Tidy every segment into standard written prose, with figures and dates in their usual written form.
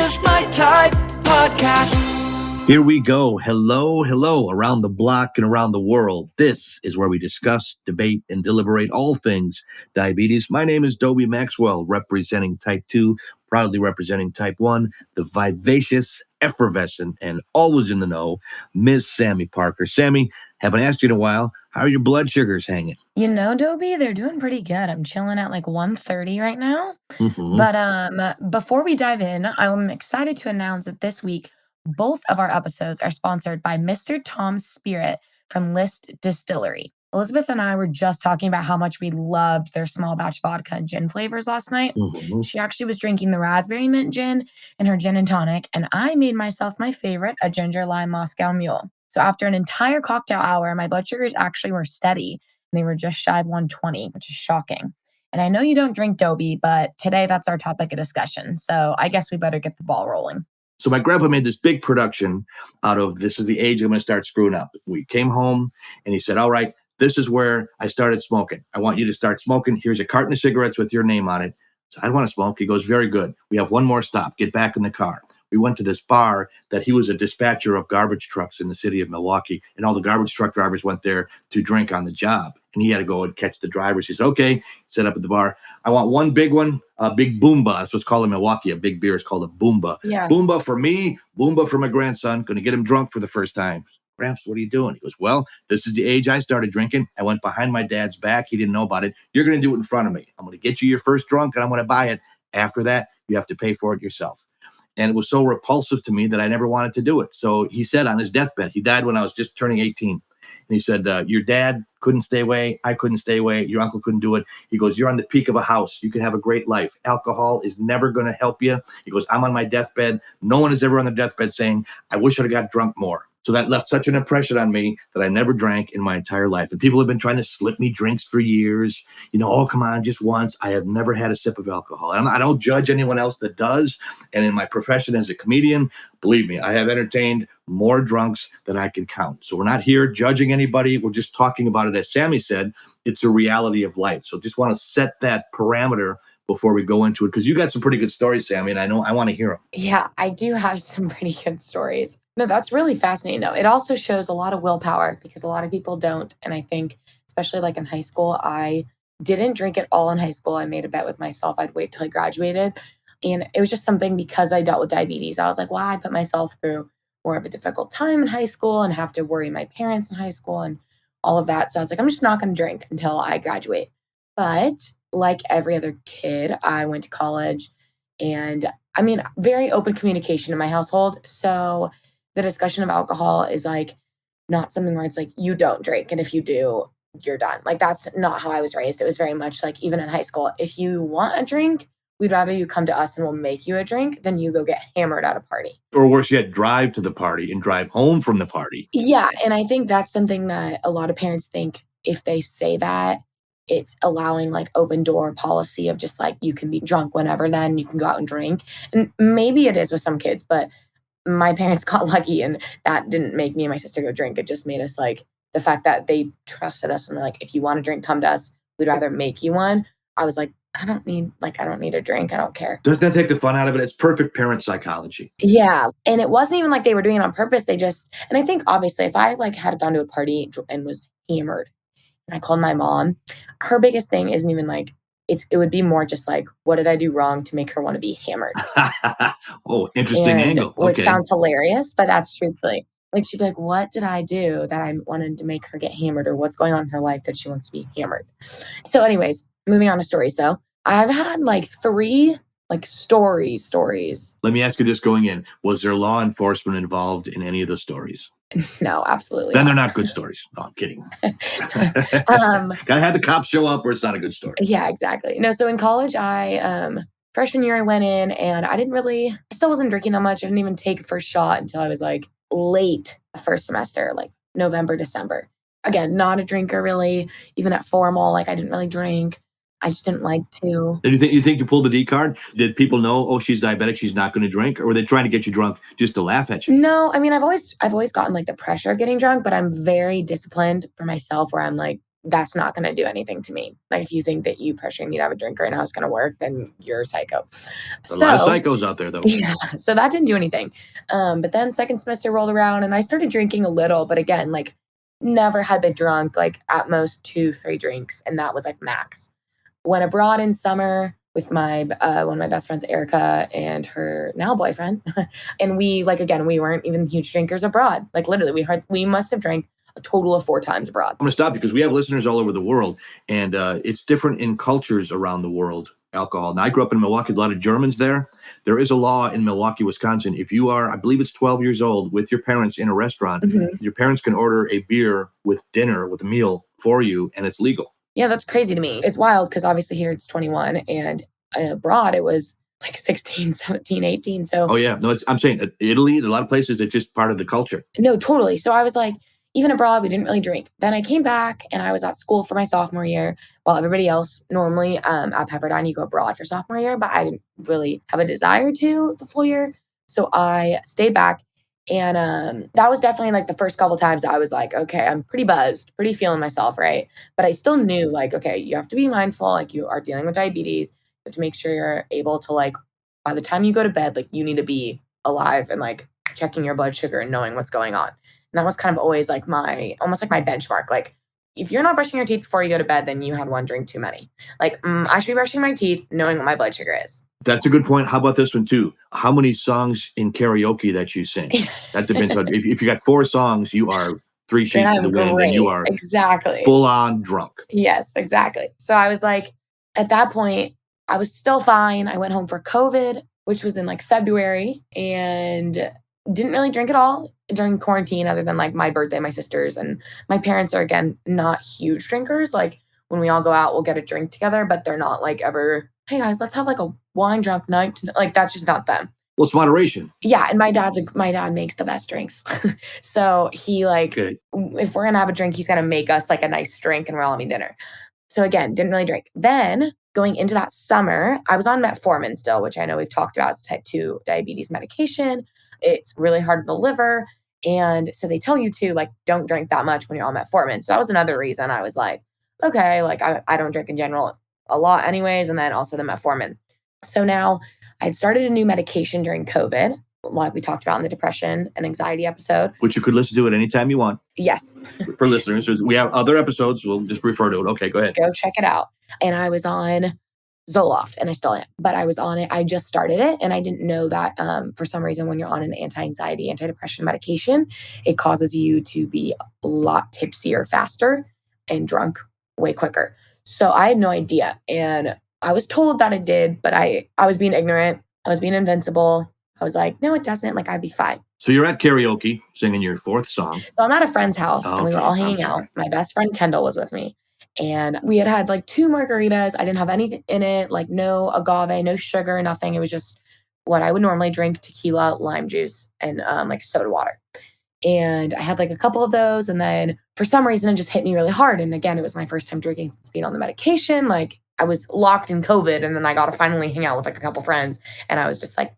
just my type podcast. Here we go. Hello, hello, around the block and around the world. This is where we discuss, debate, and deliberate all things diabetes. My name is Dobie Maxwell, representing type 2, proudly representing type 1, the vivacious, effervescent, and always in the know, Ms. Sami Parker. Sami, haven't asked you in a while. How are your blood sugars hanging? You know, Dobie, they're doing pretty good. I'm chilling at like 130 right now. Mm-hmm. But before we dive in, I'm excited to announce that this week, both of our episodes are sponsored by Mr. Tom's Spirit from List Distillery. Elizabeth and I were just talking about how much we loved their small batch vodka and gin flavors last night. Mm-hmm. She actually was drinking the raspberry mint gin in her gin and tonic, and I made myself my favorite, a ginger lime Moscow Mule. So after an entire cocktail hour, my blood sugars actually were steady, and they were just shy of 120, which is shocking. And I know you don't drink Dobie, but today that's our topic of discussion. So I guess we better get the ball rolling. So my grandpa made this big production out of, this is the age I'm going to start screwing up. We came home and he said, all right, this is where I started smoking. I want you to start smoking. Here's a carton of cigarettes with your name on it. So I don't want to smoke. He goes, very good. We have one more stop. Get back in the car. We went to this bar that he was a dispatcher of garbage trucks in the city of Milwaukee, and all the garbage truck drivers went there to drink on the job. And he had to go and catch the drivers. He said, okay, set up at the bar. I want one big one, a big boomba. That's what's called in Milwaukee. A big beer is called a boomba. Yeah. Boomba for me, boomba for my grandson. Going to get him drunk for the first time. Gramps, what are you doing? He goes, well, this is the age I started drinking. I went behind my dad's back. He didn't know about it. You're going to do it in front of me. I'm going to get you your first drunk and I'm going to buy it. After that, you have to pay for it yourself. And it was so repulsive to me that I never wanted to do it. So he said on his deathbed, he died when I was just turning 18. And he said, your dad couldn't stay away. I couldn't stay away. Your uncle couldn't do it. He goes, you're on the peak of a house. You can have a great life. Alcohol is never going to help you. He goes, I'm on my deathbed. No one is ever on their deathbed saying, I wish I'd have got drunk more. So that left such an impression on me that I never drank in my entire life. And people have been trying to slip me drinks for years. You know, oh, come on, just once. I have never had a sip of alcohol. I don't judge anyone else that does. And in my profession as a comedian, believe me, I have entertained more drunks than I can count. So we're not here judging anybody. We're just talking about it. As Sami said, it's a reality of life. So just want to set that parameter before we go into it, because you got some pretty good stories, Sami, and I know I want to hear them. Yeah, I do have some pretty good stories. No, that's really fascinating, though. It also shows a lot of willpower because a lot of people don't. And I think, especially like in high school, I didn't drink at all in high school. I made a bet with myself I'd wait till I graduated. And it was just something because I dealt with diabetes. I was like, well, I put myself through more of a difficult time in high school and have to worry my parents in high school and all of that. So I was like, I'm just not going to drink until I graduate. But like every other kid, I went to college and I mean, very open communication in my household. So the discussion of alcohol is like not something where it's like, you don't drink. And if you do, you're done. Like, that's not how I was raised. It was very much like, even in high school, if you want a drink, we'd rather you come to us and we'll make you a drink than you go get hammered at a party. Or worse yet, drive to the party and drive home from the party. Yeah. And I think that's something that a lot of parents think if they say that, it's allowing like open door policy of just like, you can be drunk whenever, then you can go out and drink. And maybe it is with some kids, but my parents got lucky and that didn't make me and my sister go drink. It just made us like, the fact that they trusted us and were like, if you want a drink, come to us. We'd rather make you one. I was like, I don't need a drink. I don't care. Doesn't that take the fun out of it? It's perfect parent psychology. Yeah. And it wasn't even like they were doing it on purpose. They just, and I think obviously if I like had gone to a party and was hammered and I called my mom, her biggest thing isn't even like, it would be more just like, what did I do wrong to make her want to be hammered? Oh, interesting angle. Okay. Which sounds hilarious, but that's truthfully. Like, she'd be like, what did I do that I wanted to make her get hammered, or what's going on in her life that she wants to be hammered? So anyways, moving on to stories though. I've had like 3 like stories. Let me ask you this going in. Was there law enforcement involved in any of the stories? No, absolutely Then not. they're not good stories. No, I'm kidding. Gotta have the cops show up or it's not a good story. Yeah, exactly. No, so in college, freshman year I went in and I still wasn't drinking that much. I didn't even take a first shot until I was like late first semester, like November, December. Again, not a drinker really. Even at formal, like I didn't really drink. I just didn't like to. Did you think you pulled the D card? Did people know, oh, she's diabetic, she's not going to drink? Or were they trying to get you drunk just to laugh at you? No, I mean, I've always gotten like the pressure of getting drunk, but I'm very disciplined for myself where I'm like, that's not going to do anything to me. Like if you think that you pressuring me to have a drink right now is going to work, then you're a psycho. A lot of psychos out there though. Yeah, so that didn't do anything. But then second semester rolled around and I started drinking a little, but again, like never had been drunk, like at most 2-3 drinks. And that was like max. Went abroad in summer with my one of my best friends, Erica, and her now boyfriend. And we like, again, we weren't even huge drinkers abroad. Like literally we must have drank a total of 4 times abroad. I'm going to stop because we have listeners all over the world, and it's different in cultures around the world, alcohol. Now, I grew up in Milwaukee, a lot of Germans there. There is a law in Milwaukee, Wisconsin. If you are, I believe it's 12 years old with your parents in a restaurant, your parents can order a beer with dinner, with a meal for you, and it's legal. Yeah, that's crazy to me. It's wild because obviously here it's 21 and abroad it was like 16, 17, 18. So, oh yeah, no, I'm saying Italy, a lot of places, it's just part of the culture. No, totally. So I was like, even abroad, we didn't really drink. Then I came back and I was at school for my sophomore year while everybody else normally at Pepperdine, you go abroad for sophomore year, but I didn't really have a desire to the full year. So I stayed back. And that was definitely like the first couple times I was like, okay, I'm pretty buzzed, pretty feeling myself, right? But I still knew like, okay, you have to be mindful. Like you are dealing with diabetes. You have to make sure you're able to like, by the time you go to bed, like you need to be alive and like checking your blood sugar and knowing what's going on. And that was kind of always like almost like my benchmark. Like if you're not brushing your teeth before you go to bed, then you had one drink too many. Like I should be brushing my teeth knowing what my blood sugar is. That's a good point. How about this one too? How many songs in karaoke that you sing? That depends on if you got 4 songs, you are 3 sheets to the wind and you are exactly full on drunk. Yes, exactly. So I was like, at that point, I was still fine. I went home for COVID, which was in like February, and didn't really drink at all during quarantine other than like my birthday, my sister's, and my parents are, again, not huge drinkers. Like when we all go out, we'll get a drink together, but they're not like ever, hey guys, let's have like a wine drunk night. Like that's just not them. Well, it's moderation. Yeah, and my dad makes the best drinks. So he like, if we're gonna have a drink, he's gonna make us like a nice drink and we're all having dinner. So again, didn't really drink. Then going into that summer, I was on metformin still, which I know we've talked about as type 2 diabetes medication. It's really hard on the liver. And so they tell you to like, don't drink that much when you're on metformin. So that was another reason I was like, okay, like I don't drink in general a lot anyways. And then also the metformin. So now I'd started a new medication during COVID, like we talked about in the depression and anxiety episode. Which you could listen to at any time you want. Yes. For listeners, we have other episodes. We'll just refer to it. Okay, go ahead. Go check it out. And I was on Zoloft, and I still am, but I was on it. I just started it, and I didn't know that for some reason when you're on an anti-anxiety, antidepressant medication, it causes you to be a lot tipsier faster and drunk way quicker. So I had no idea, and I was told that it did, but I was being ignorant. I was being invincible. I was like, no, it doesn't. Like, I'd be fine. So you're at karaoke singing your 4th song. So I'm at a friend's house, and we were all hanging out. My best friend Kendall was with me. And we had like 2 margaritas. I didn't have anything in it, like no agave, no sugar, nothing. It was just what I would normally drink: tequila, lime juice, and like soda water. And I had like a couple of those. And then for some reason, it just hit me really hard. And again, it was my first time drinking since being on the medication. Like I was locked in COVID, and then I got to finally hang out with like a couple friends. And I was just like,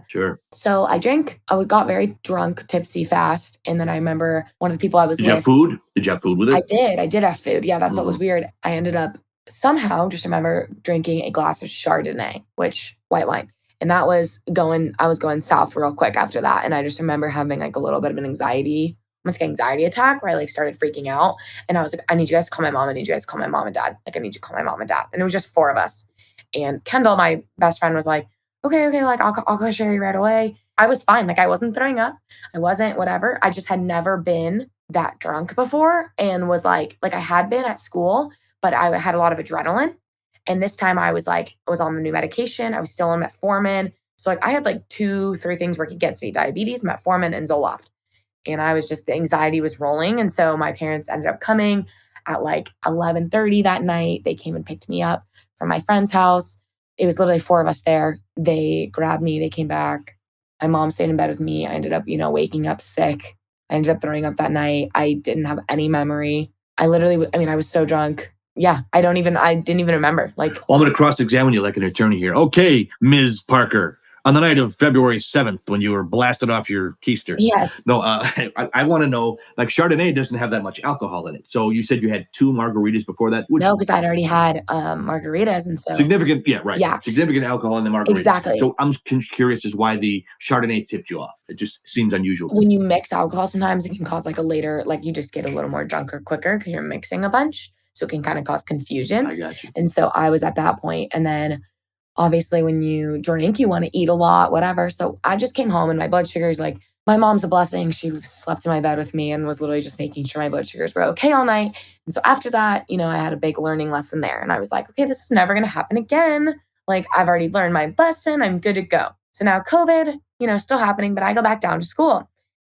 Sure. So I drank. I got very drunk, tipsy fast. And then I remember one of the people I was with. Did you have food? Did you have food with it? I did have food. Yeah, that's what was weird. I ended up somehow, just remember drinking a glass of Chardonnay, which white wine. And I was going south real quick after that. And I just remember having like a little bit of an anxiety attack where I like started freaking out. And I was like, I need you guys to call my mom. I need you guys to call my mom and dad. Like, I need you to call my mom and dad. And it was just 4 of us. And Kendall, my best friend, was like, okay, like I'll call Sherry right away. I was fine. Like I wasn't throwing up. I wasn't whatever. I just had never been that drunk before, and was like I had been at school, but I had a lot of adrenaline. And this time I was on the new medication. I was still on metformin. So like I had like 2-3 things working against me: diabetes, metformin, and Zoloft. And I was just, the anxiety was rolling. And so my parents ended up coming at like 11:30 that night. They came and picked me up from my friend's house. It was literally 4 of us there. They grabbed me. They came back. My mom stayed in bed with me. I ended up, waking up sick. I ended up throwing up that night. I didn't have any memory. I was so drunk. Yeah, I didn't even remember. Like, well, I'm going to cross-examine you like an attorney here. Okay, Ms. Parker, On the night of February 7th, when you were blasted off your keister. Yes. No, I want to know, like Chardonnay doesn't have that much alcohol in it. So you said you had 2 margaritas before that? No, because I'd already had margaritas. And so significant, yeah, right. Yeah. Significant alcohol in the margarita. Exactly. So I'm curious as why the Chardonnay tipped you off. It just seems unusual. When you mix alcohol, sometimes it can cause like a later, like you just get a little more drunker quicker because you're mixing a bunch. So it can kind of cause confusion. I got you. And so I was at that point. And then obviously when you drink, you want to eat a lot, whatever. So I just came home and my blood sugars, like my mom's a blessing. She slept in my bed with me and was literally just making sure my blood sugars were okay all night. And so after that, I had a big learning lesson there. And I was like, okay, this is never going to happen again. Like I've already learned my lesson. I'm good to go. So now COVID, still happening, but I go back down to school.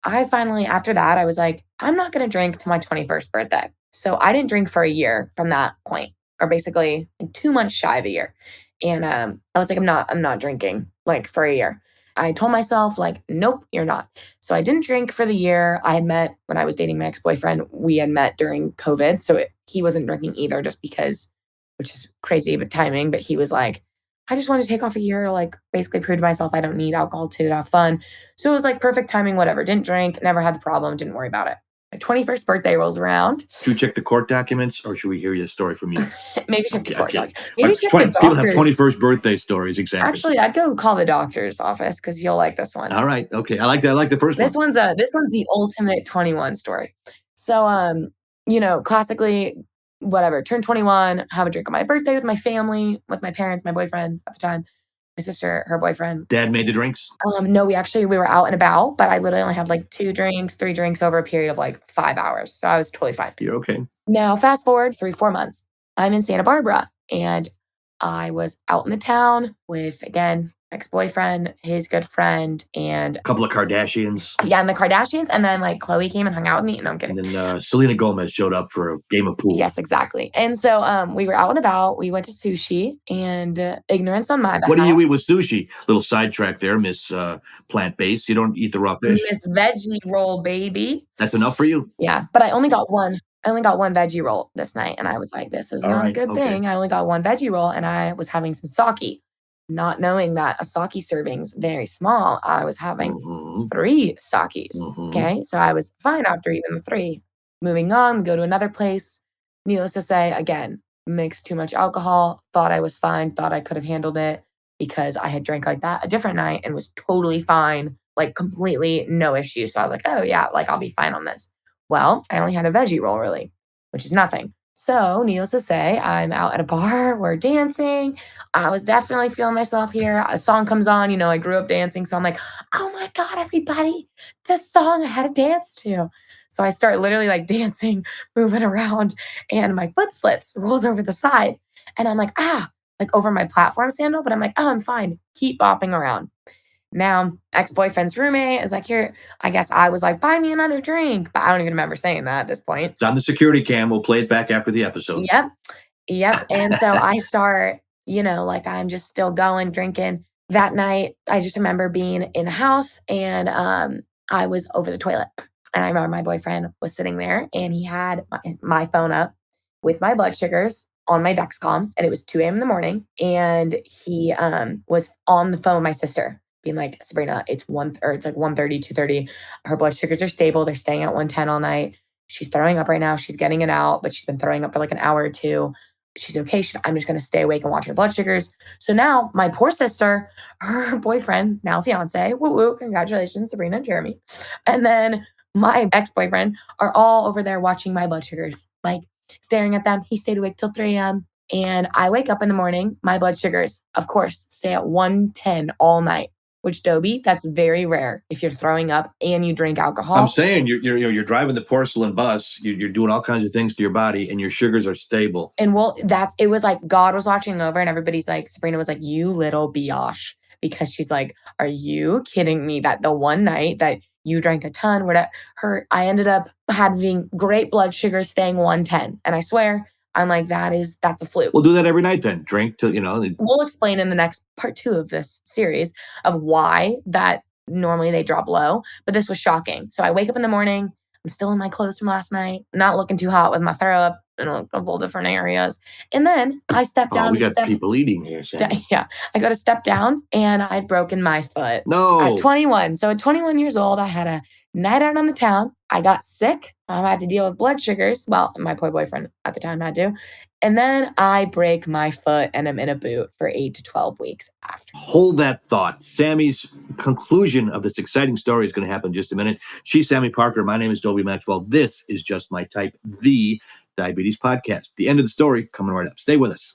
I finally, after that, I was like, I'm not going to drink to my 21st birthday. So I didn't drink for a year from that point, or basically like 2 months shy of a year. And I was like, I'm not drinking like for a year. I told myself like, nope, you're not. So I didn't drink for the year. I had met when I was dating my ex-boyfriend, we had met during COVID. So he wasn't drinking either just because, which is crazy, but timing, but he was like, I just wanted to take off a year to like basically prove to myself I don't need alcohol to have fun. So it was like perfect timing, whatever. Didn't drink, never had the problem, didn't worry about it. My 21st birthday rolls around. Should we check the court documents or should we hear the story from you? Maybe check the court documents. Maybe check the doctors. People have 21st birthday stories, exactly. Actually, I'd go call the doctor's office because you'll like this one. All right. Okay. I like that. I like the first one. This one's the ultimate 21 story. So classically, whatever, turn 21, have a drink on my birthday with my family, with my parents, my boyfriend at the time, my sister, her boyfriend. Dad made the drinks? No, we were out and about, but I literally only had like 2 drinks, 3 drinks over a period of like 5 hours. So I was totally fine. You're okay. Now, fast forward 3-4 months. I'm in Santa Barbara and I was out in the town with, again, ex-boyfriend, his good friend, and a couple of Kardashians. Yeah, and the Kardashians. And then like Chloe came and hung out with me. No, I'm kidding. And then Selena Gomez showed up for a game of pool. Yes, exactly. And so we were out and about. We went to sushi and ignorance on my behalf. What do you eat with sushi? Little sidetrack there, Miss Plant-Based. You don't eat the raw fish. Miss Veggie Roll, baby. That's enough for you? Yeah, but I only got one veggie roll this night. And I was like, this is not a good thing. I only got one veggie roll and I was having some sake. Not knowing that a sake serving's very small, I was having 3 sakes. Okay, so I was fine after even the 3. Moving on, go to another place. Needless to say, again, mixed too much alcohol. Thought I was fine. Thought I could have handled it because I had drank like that a different night and was totally fine, like completely no issues. So I was like, oh yeah, like I'll be fine on this. Well, I only had a veggie roll really, which is nothing. So, needless to say, I'm out at a bar, we're dancing. I was definitely feeling myself here. A song comes on, I grew up dancing. So I'm like, oh my God, everybody, this song I had to dance to. So I start literally like dancing, moving around, and my foot slips, rolls over the side. And I'm like, like over my platform sandal, but I'm like, oh, I'm fine. Keep bopping around. Now, ex-boyfriend's roommate is like, here, I guess I was like, buy me another drink. But I don't even remember saying that at this point. It's on the security cam. We'll play it back after the episode. Yep. And so I start, like I'm just still going, drinking. That night, I just remember being in the house and I was over the toilet. And I remember my boyfriend was sitting there and he had my phone up with my blood sugars on my Dexcom. And it was 2 a.m. in the morning. And he was on the phone with my sister, being like, Sabrina, it's like 1:30, 2:30. Her blood sugars are stable. They're staying at 110 all night. She's throwing up right now. She's getting it out, but she's been throwing up for like an hour or 2. She's okay. I'm just going to stay awake and watch her blood sugars. So now my poor sister, her boyfriend, now fiance, woo woo, congratulations, Sabrina and Jeremy. And then my ex-boyfriend are all over there watching my blood sugars, like staring at them. He stayed awake till 3 a.m. And I wake up in the morning, my blood sugars, of course, stay at 110 all night. Which, Dobie, that's very rare if you're throwing up and you drink alcohol. I'm saying you're driving the porcelain bus, you're doing all kinds of things to your body, and your sugars are stable. And it was like God was watching over, and everybody's like, Sabrina was like, you little biatch, because she's like, are you kidding me that the one night that you drank a ton, I ended up having great blood sugar staying 110, and I swear. I'm like, that's a fluke. We'll do that every night then. Drink till, We'll explain in the next part 2 of this series of why that normally they drop low, but this was shocking. So I wake up in the morning, I'm still in my clothes from last night, not looking too hot with my throw up, in a couple different areas. And then I stepped down we to got step. people eating here, Sami. Yeah, I got to step down and I'd broken my foot No. at 21. So at 21 years old, I had a night out on the town. I got sick. I had to deal with blood sugars. Well, my boyfriend at the time had to. And then I break my foot and I'm in a boot for 8 to 12 weeks after. Hold that thought. Sami's conclusion of this exciting story is going to happen in just a minute. She's Sami Parker. My name is Dobie Maxwell. This is Just My Type, the Diabetes Podcast. The end of the story coming right up. Stay with us.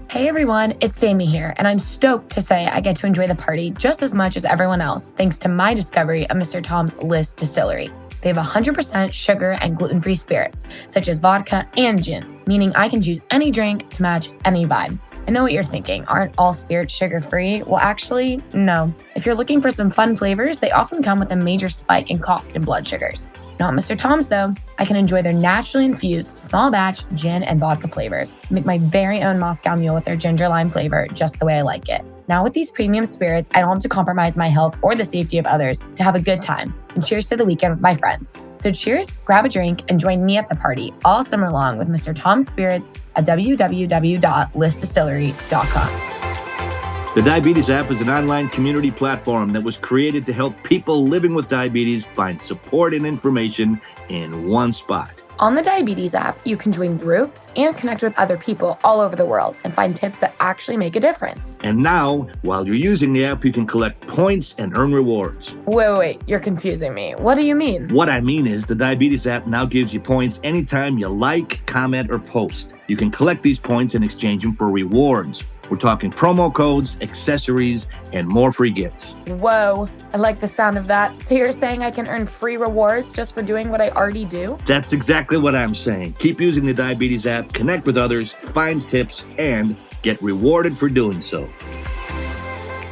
Hey everyone, it's Sami here, and I'm stoked to say I get to enjoy the party just as much as everyone else thanks to my discovery of Mr. Tom's List Distillery. They have 100% sugar and gluten-free spirits, such as vodka and gin, meaning I can choose any drink to match any vibe. I know what you're thinking, aren't all spirits sugar-free? Well, actually, no. If you're looking for some fun flavors, they often come with a major spike in cost in blood sugars. Not Mr. Tom's though. I can enjoy their naturally infused small batch gin and vodka flavors. Make my very own Moscow Mule with their ginger lime flavor just the way I like it. Now with these premium spirits, I don't have to compromise my health or the safety of others to have a good time. And cheers to the weekend with my friends. So cheers, grab a drink, and join me at the party all summer long with Mr. Tom's Spirits at www.listdistillery.com. The Diabetes app is an online community platform that was created to help people living with diabetes find support and information in one spot. On the Diabetes app, you can join groups and connect with other people all over the world and find tips that actually make a difference. And now, while you're using the app, you can collect points and earn rewards. Wait, you're confusing me. What do you mean? What I mean is the Diabetes app now gives you points anytime you like, comment, or post. You can collect these points and exchange them for rewards. We're talking promo codes, accessories, and more free gifts. Whoa, I like the sound of that. So you're saying I can earn free rewards just for doing what I already do? That's exactly what I'm saying. Keep using the Diabetes app, connect with others, find tips, and get rewarded for doing so.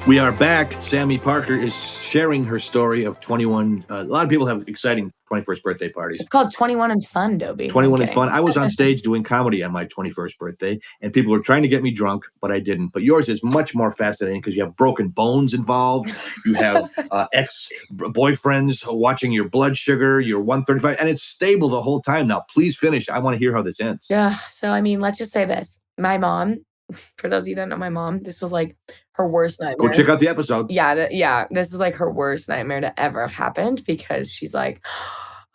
We are back. Sami Parker is sharing her story of 21. A lot of people have exciting 21st birthday parties. It's called 21 and Fun, Dobie. 21 and Fun. I was on stage doing comedy on my 21st birthday, and people were trying to get me drunk, but I didn't. But yours is much more fascinating because you have broken bones involved. You have ex-boyfriends watching your blood sugar, your 135, and it's stable the whole time. Now, please finish. I want to hear how this ends. Yeah, so I mean, let's just say this. My mom, for those of you that know my mom, this was like her worst nightmare. Go check out the episode. Yeah, this is like her worst nightmare to ever have happened because she's like,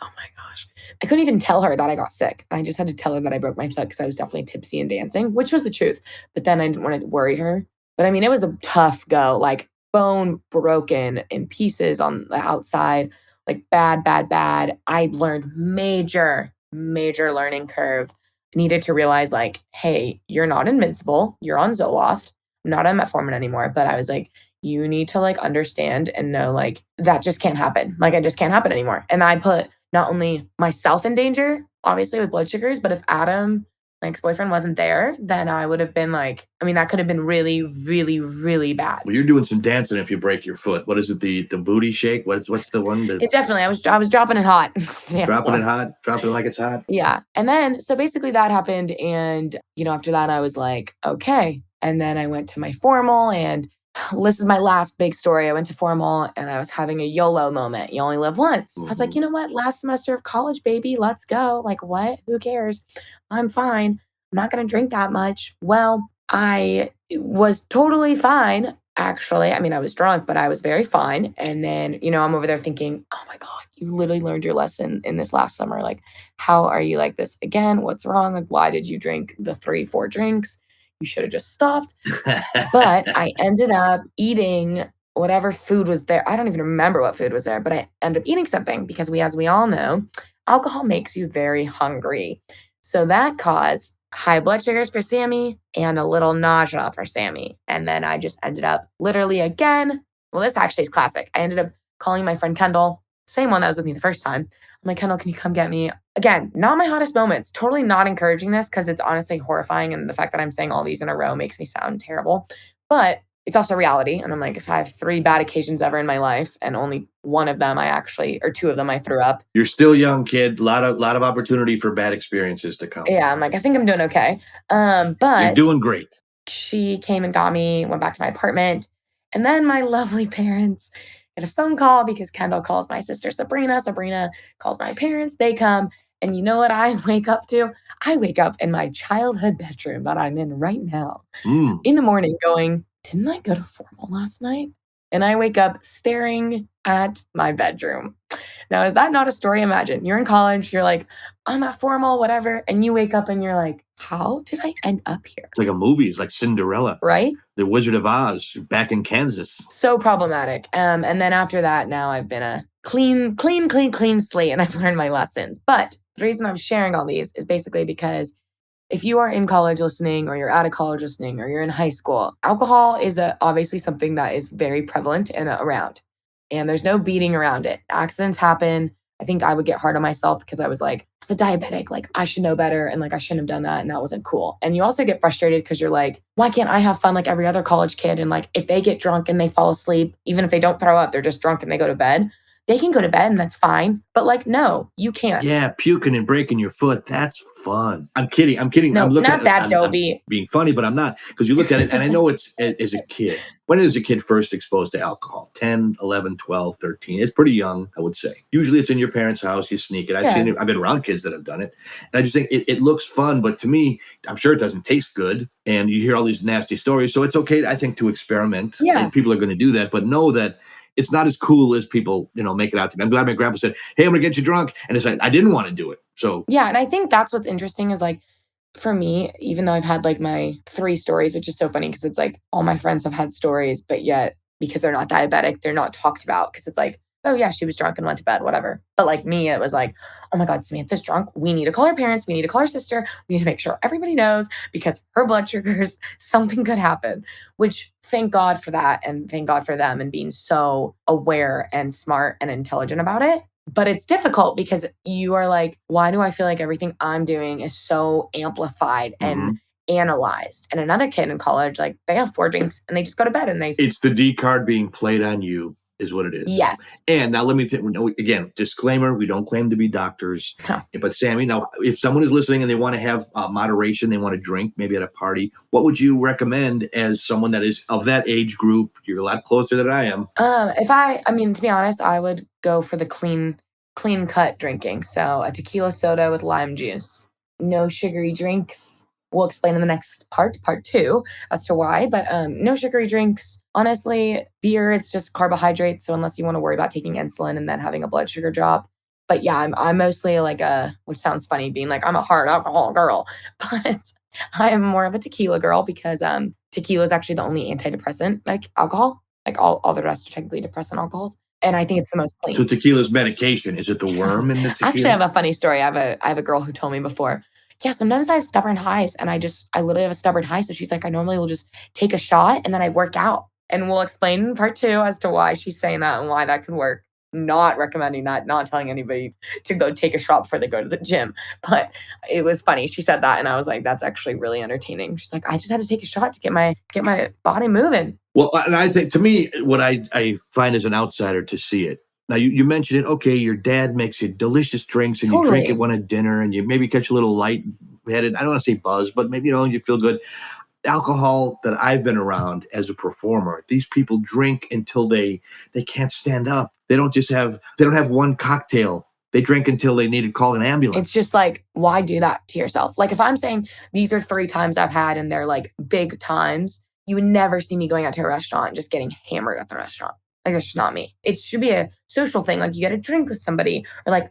oh my gosh. I couldn't even tell her that I got sick. I just had to tell her that I broke my foot because I was definitely tipsy and dancing, which was the truth. But then I didn't want to worry her. But I mean, it was a tough go, like bone broken in pieces on the outside, like bad. I learned major learning curve. Needed to realize like, hey, you're not invincible. You're on Zoloft. I'm not on metformin anymore. But I was like, you need to like understand and know like that just can't happen. Like it just can't happen anymore. And I put not only myself in danger, obviously with blood sugars, but if Adam, my ex-boyfriend, wasn't there, then I would have been like, I mean, that could have been really bad. Well, you're doing some dancing if you break your foot. What is it? The booty shake? What's the one? It definitely, I was dropping it hot. Dropping it hot? Dropping it like it's hot? Yeah. And then, so basically that happened. And, after that I was like, okay. And then I went to my formal, and this is my last big story. I went to formal and I was having a YOLO moment. You only live once. I was like, you know what? Last semester of college, baby, let's go. Like, what? Who cares? I'm fine. I'm not going to drink that much. Well, I was totally fine, actually. I mean, I was drunk, but I was very fine. And then, I'm over there thinking, oh my God, you literally learned your lesson in this last summer. Like, how are you like this again? What's wrong? Like, why did you drink the 3-4 drinks? You should have just stopped. But I ended up eating whatever food was there. I don't even remember what food was there, but I ended up eating something because as we all know, alcohol makes you very hungry. So that caused high blood sugars for Sami and a little nausea for Sami. And then I just ended up literally again. Well, this actually is classic. I ended up calling my friend Kendall, same one that was with me the first time. I'm like, Kendall, can you come get me? Again, not my hottest moments. Totally not encouraging this because it's honestly horrifying. And the fact that I'm saying all these in a row makes me sound terrible. But it's also reality. And I'm like, if I have 3 bad occasions ever in my life and only one of them or 2 of them I threw up. You're still young, kid. A lot of opportunity for bad experiences to come. Yeah, I'm like, I think I'm doing okay. But you're doing great. She came and got me, went back to my apartment. And then my lovely parents get a phone call because Kendall calls my sister Sabrina. Sabrina calls my parents. They come. And you know what I wake up to? I wake up in my childhood bedroom that I'm in right now Mm. in the morning going, didn't I go to formal last night? And I wake up staring at my bedroom. Now, is that not a story? Imagine you're in college, you're like, I'm at formal, whatever. And you wake up and you're like, how did I end up here? It's like a movie. It's like Cinderella, Right? The Wizard of Oz, back in Kansas. So problematic. And then after that, now I've been a clean slate and I've learned my lessons. But the reason I'm sharing all these is basically because if you are in college listening or you're out of college listening or you're in high school, alcohol is obviously something that is very prevalent and around. And there's no beating around it. Accidents happen. I think I would get hard on myself because I was like, as a diabetic, like I should know better and like I shouldn't have done that and that wasn't cool. And you also get frustrated because you're like, why can't I have fun like every other college kid? And like if they get drunk and they fall asleep, even if they don't throw up, they're just drunk and they go to bed. They can go to bed and that's fine. But like, no, you can't. Yeah, puking and breaking your foot. That's fun. I'm kidding. No, I'm looking not at that, I'm Dobie. being funny, but I'm not, because you look at it, and I know it's as a kid. When is a kid first exposed to alcohol? 10, 11, 12, 13. It's pretty young, I would say. Usually it's in your parents' house. You sneak it. I've seen it. I've been around kids that have done it. And I just think it looks fun. But to me, I'm sure it doesn't taste good. And you hear all these nasty stories. So it's okay, I think, to experiment. Yeah. And people are going to do that. But know that it's not as cool as people, make it out to be. I'm glad my grandpa said, hey, I'm going to get you drunk. And it's like, I didn't want to do it. So yeah. And I think that's what's interesting is like, for me, even though I've had like my 3 stories, which is so funny because it's like all my friends have had stories, but yet because they're not diabetic, they're not talked about because it's like, oh yeah, she was drunk and went to bed, whatever. But like me, it was like, oh my God, Samantha's drunk. We need to call her parents. We need to call her sister. We need to make sure everybody knows because her blood sugars, something could happen, which thank God for that. And thank God for them and being so aware and smart and intelligent about it. But it's difficult because you are like, why do I feel like everything I'm doing is so amplified and analyzed? And another kid in college, like they have 4 drinks and they just go to bed and they. It's the D card being played on you is what it is. Yes. And now let me again, disclaimer, we don't claim to be doctors. No. But Sammy, now if someone is listening and they want to have moderation, they want to drink maybe at a party, what would you recommend as someone that is of that age group? You're a lot closer than I am. To be honest, I would go for the clean cut drinking. So a tequila soda with lime juice, no sugary drinks. We'll explain in the next part 2, as to why, but no sugary drinks. Honestly, beer, it's just carbohydrates. So unless you want to worry about taking insulin and then having a blood sugar drop. But yeah, I'm mostly like which sounds funny being like, I'm a hard alcohol girl, but I am more of a tequila girl because tequila is actually the only antidepressant like alcohol. Like all the rest are technically depressant alcohols. And I think it's the most clean. So tequila's medication. Is it the worm in the tequila? Actually, I have a funny story. I have a girl who told me before, yeah, sometimes I have stubborn highs and I literally have a stubborn high. So she's like, I normally will just take a shot and then I work out. And we'll explain in part 2 as to why she's saying that and why that could work. Not recommending that, not telling anybody to go take a shot before they go to the gym. But it was funny. She said that and I was like, that's actually really entertaining. She's like, I just had to take a shot to get my body moving. Well, and I think to me, what I find as an outsider to see it. Now, you mentioned it. Okay, your dad makes you delicious drinks and you drink it one at dinner and you maybe catch a little light-headed. I don't want to say buzz, but maybe, you feel good. Alcohol that I've been around as a performer, these people drink until they can't stand up. They don't have one cocktail. They drink until they need to call an ambulance. It's just like, why do that to yourself? Like if I'm saying these are 3 times I've had and they're like big times, you would never see me going out to a restaurant and just getting hammered at the restaurant. Like that's just not me. It should be a social thing. Like you get a drink with somebody or like,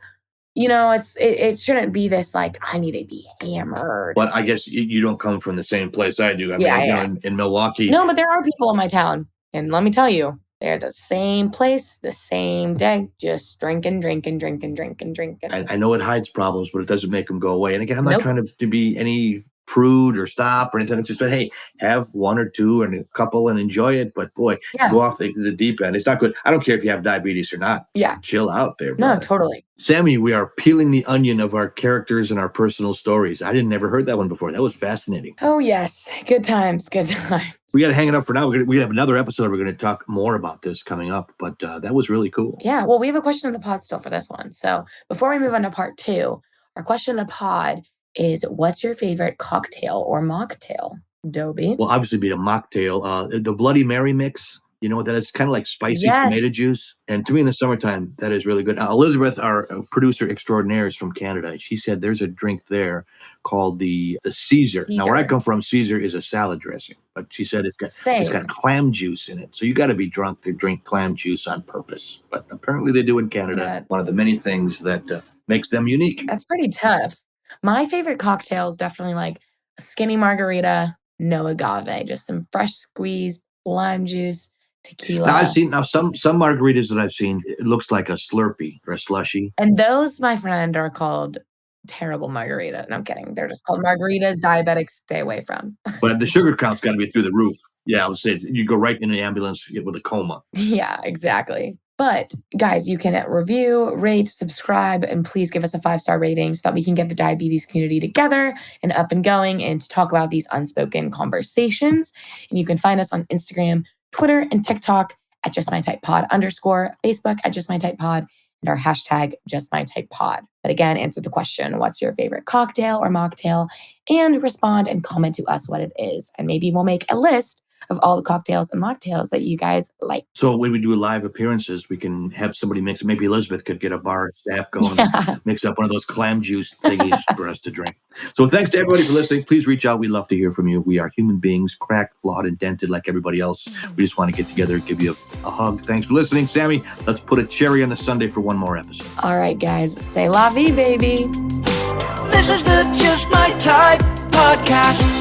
it shouldn't be this like, I need to be hammered. But I guess you don't come from the same place I do. In Milwaukee. No, but there are people in my town. And let me tell you, they're the same place, the same day, just drinking. I know it hides problems, but it doesn't make them go away. And again, I'm not trying to be any prude or stop or anything. It's just, hey, have 1 or 2 and a couple and enjoy it. But boy, go off the deep end. It's not good. I don't care if you have diabetes or not. Yeah. Chill out there, bro. No, totally. Sammy, we are peeling the onion of our characters and our personal stories. I didn't never heard that one before. That was fascinating. Oh, yes. Good times. We got to hang it up for now. We have another episode. We're going to talk more about this coming up, but that was really cool. Yeah. Well, we have a question of the pod still for this one. So before we move on to part 2, our question of the pod is, what's your favorite cocktail or mocktail, Dobie? Well, obviously be a mocktail. The Bloody Mary mix. You know what that is? Kind of like spicy tomato Yes. juice. And to me in the summertime, that is really good. Now, Elizabeth, our producer extraordinaire, is from Canada. And she said there's a drink there called the Caesar. Now, where I Caesar. come from, Caesar is a salad dressing. But she said it's got Same. clam juice in it. So you got to be drunk to drink clam juice on purpose. But apparently they do in Canada. Yeah. One of the many things that makes them unique. That's pretty tough. My favorite cocktail is definitely like a skinny margarita, no agave, just some fresh squeezed lime juice, tequila. Now I've seen some margaritas that I've seen. It looks like a Slurpee or a slushy. And those, my friend, are called terrible margarita. No, I'm kidding. They're just called margaritas diabetics stay away from. But the sugar count's got to be through the roof. Yeah, I would say you go right in the ambulance with a coma. Yeah, exactly. But guys, you can review, rate, subscribe, and please give us a 5-star rating so that we can get the diabetes community together and up and going and to talk about these unspoken conversations. And you can find us on Instagram, Twitter, and TikTok at justmytypepod_, Facebook at justmytypepod, and our hashtag justmytypepod. But again, answer the question, what's your favorite cocktail or mocktail? And respond and comment to us what it is. And maybe we'll make a list of all the cocktails and mocktails that you guys like. So when we do live appearances, we can have somebody mix. Maybe Elizabeth could get a bar staff going, mix up one of those clam juice thingies for us to drink. So thanks to everybody for listening. Please reach out. We'd love to hear from you. We are human beings, cracked, flawed, and dented like everybody else. We just want to get together and give you a hug. Thanks for listening. Sami, let's put a cherry on the sundae for one more episode. All right, guys. Say la vie, baby. This is the Just My Type podcast.